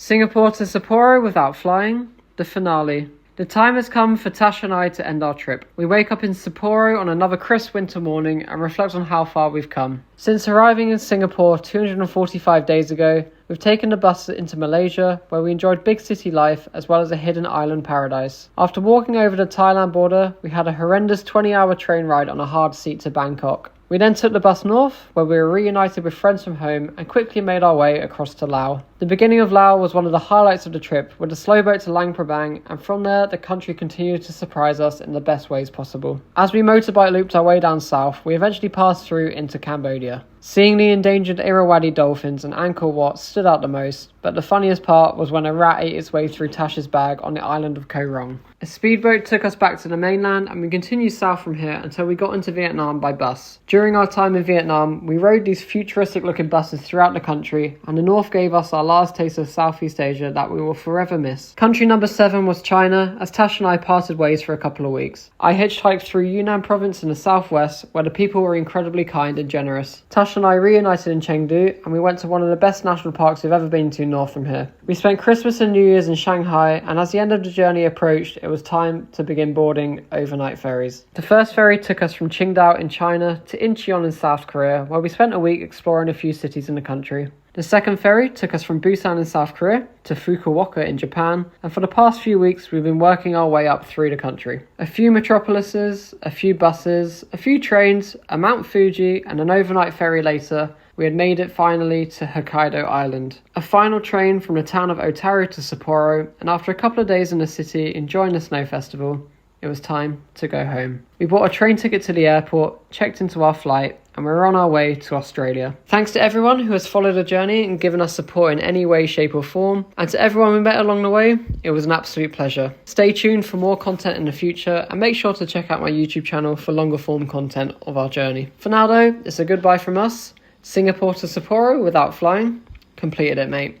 Singapore to Sapporo without flying, the finale. The time has come for Tash and I to end our trip. We wake up in Sapporo on another crisp winter morning and reflect on how far we've come. Since arriving in Singapore 245 days ago, we've taken the bus into Malaysia, where we enjoyed big city life as well as a hidden island paradise. After walking over the Thailand border, we had a horrendous 20-hour train ride on a hard seat to Bangkok. We then took the bus north, where we were reunited with friends from home and quickly made our way across to Laos. The beginning of Laos was one of the highlights of the trip, with a slow boat to Luang Prabang, and from there the country continued to surprise us in the best ways possible. As we motorbike looped our way down south, we eventually passed through into Cambodia. Seeing the endangered Irrawaddy dolphins and Angkor Wat stood out the most, but the funniest part was when a rat ate its way through Tash's bag on the island of Koh Rong. A speedboat took us back to the mainland, and we continued south from here until we got into Vietnam by bus. During our time in Vietnam, we rode these futuristic looking buses throughout the country, and the north gave us our last taste of Southeast Asia that we will forever miss. Country number 7 was China, as Tash and I parted ways for a couple of weeks. I hitchhiked through Yunnan province in the southwest, where the people were incredibly kind and generous. Tash and I reunited in Chengdu, and we went to one of the best national parks we've ever been to north from here. We spent Christmas and New Year's in Shanghai, and as the end of the journey approached, it was time to begin boarding overnight ferries. The first ferry took us from Qingdao in China to Incheon in South Korea, where we spent a week exploring a few cities in the country. The second ferry took us from Busan in South Korea to Fukuoka in Japan, and for the past few weeks we've been working our way up through the country. A few metropolises, a few buses, a few trains, a Mount Fuji, and an overnight ferry later, we had made it finally to Hokkaido Island. A final train from the town of Otaru to Sapporo, and after a couple of days in the city enjoying the snow festival, it was time to go home. We bought a train ticket to the airport, checked into our flight, and we're on our way to Australia. Thanks to everyone who has followed the journey and given us support in any way, shape or form, and to everyone we met along the way, it was an absolute pleasure. Stay tuned for more content in the future, and make sure to check out my YouTube channel for longer form content of our journey. For now though, it's a goodbye from us. Singapore to Sapporo without flying. Completed it, mate.